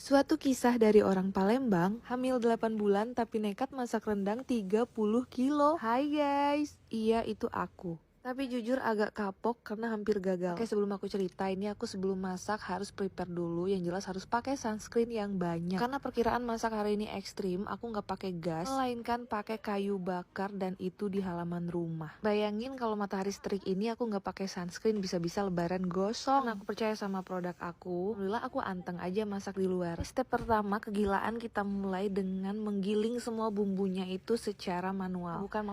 Suatu kisah dari orang Palembang, hamil 8 bulan tapi nekat masak rendang 30 kilo. Hai guys, iya itu aku. Tapi jujur agak kapok karena hampir gagal. Oke, sebelum aku cerita ini, aku sebelum masak harus prepare dulu. Yang jelas harus pakai sunscreen yang banyak. Karena perkiraan masak hari ini ekstrim, aku nggak pakai gas, melainkan pakai kayu bakar dan itu di halaman rumah. Bayangin kalau matahari terik ini aku nggak pakai sunscreen, bisa-bisa lebaran gosong. Karena aku percaya sama produk aku, alhamdulillah aku anteng aja masak di luar. Step pertama, kegilaan kita mulai dengan menggiling semua bumbunya itu secara manual. Bukan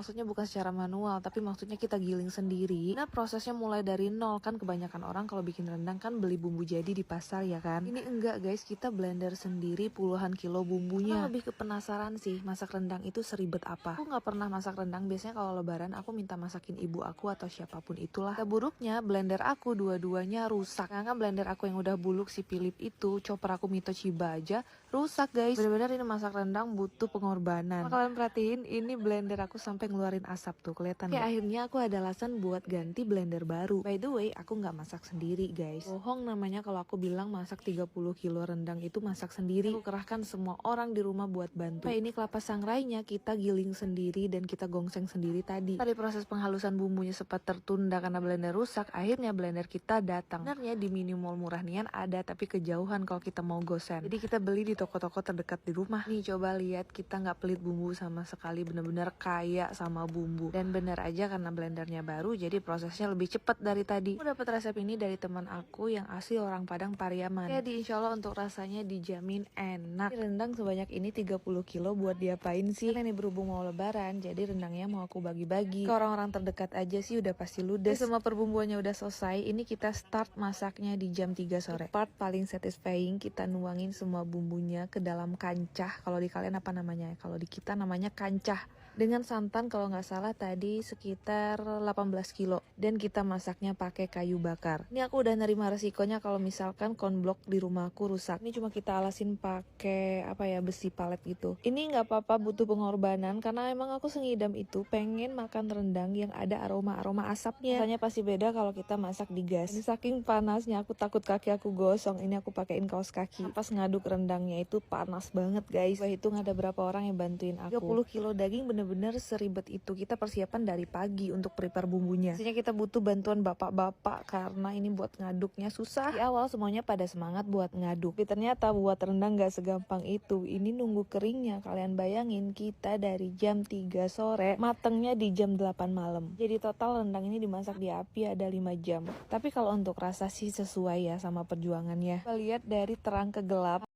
secara manual, tapi maksudnya kita giling sendiri. Nah, prosesnya mulai dari nol. Kan kebanyakan orang kalau bikin rendang kan beli bumbu jadi di pasar ya kan. Ini enggak guys, kita blender sendiri puluhan kilo bumbunya. Karena lebih ke penasaran sih, masak rendang itu seribet apa. Aku nggak pernah masak rendang, biasanya kalau lebaran aku minta masakin ibu aku atau siapapun itulah. Buruknya blender aku dua-duanya rusak. Kan blender aku yang udah buluk si Philip itu, chopper aku Mitochiba aja rusak guys. Bener-bener ini masak rendang butuh pengorbanan. Nah, kalian perhatiin ini blender aku sampai ngeluarin asap tuh, kelihatan. Oke, akhirnya aku ada alasan buat ganti blender baru. By the way, aku nggak masak sendiri guys. Bohong namanya kalau aku bilang masak 30 kilo rendang itu masak sendiri. Aku kerahkan semua orang di rumah buat bantu. Ini kelapa sangrainya kita giling sendiri dan kita gongseng sendiri tadi. Tadi proses penghalusan bumbunya sempat tertunda karena blender rusak. Akhirnya blender kita datang. Sebenarnya di mini mall murah nian ada, tapi kejauhan kalau kita mau gosen. Jadi kita beli di toko-toko terdekat di rumah. Nih coba lihat, kita nggak pelit bumbu sama sekali, bener-bener kaya sama bumbu. Dan bener aja karena blendernya baru, jadi prosesnya lebih cepat dari tadi. Aku dapat resep ini dari teman aku yang asli orang Padang Pariaman. Ya, insya Allah untuk rasanya dijamin enak. Ini rendang sebanyak ini 30 kilo buat diapain sih? Karena ini berhubung mau lebaran, jadi rendangnya mau aku bagi-bagi ke orang-orang terdekat aja sih, udah pasti ludes. Semua perbumbuannya udah selesai. Ini kita start masaknya di jam 3 sore. Part paling satisfying, kita nuangin semua bumbunya ke dalam kancah. Kalau di kalian apa namanya? Kalau di kita namanya kancah. Dengan santan kalau nggak salah tadi sekitar 18 kilo. Dan kita masaknya pakai kayu bakar. Ini aku udah nerima resikonya kalau misalkan konblok di rumahku rusak. Ini cuma kita alasin pakai besi palet gitu. Ini nggak apa-apa, butuh pengorbanan karena emang aku sengidam itu pengen makan rendang yang ada aroma-aroma asapnya. Rasanya pasti beda kalau kita masak di gas. Ini saking panasnya aku takut kaki aku gosong. Ini aku pakein kaos kaki. Pas ngaduk rendangnya itu panas banget guys. Coba hitung ada berapa orang yang bantuin aku. 30 kilo daging bener-bener seribet itu. Kita persiapan dari pagi untuk prepare bumbunya. Biasanya kita butuh bantuan bapak-bapak karena ini buat ngaduknya susah. Di awal semuanya pada semangat buat ngaduk. Tapi ternyata buat rendang gak segampang itu. Ini nunggu keringnya. Kalian bayangin kita dari jam 3 sore matengnya di jam 8 malam. Jadi total rendang ini dimasak di api ada 5 jam. Tapi kalau untuk rasa sih sesuai ya sama perjuangannya. Kita lihat dari terang ke gelap.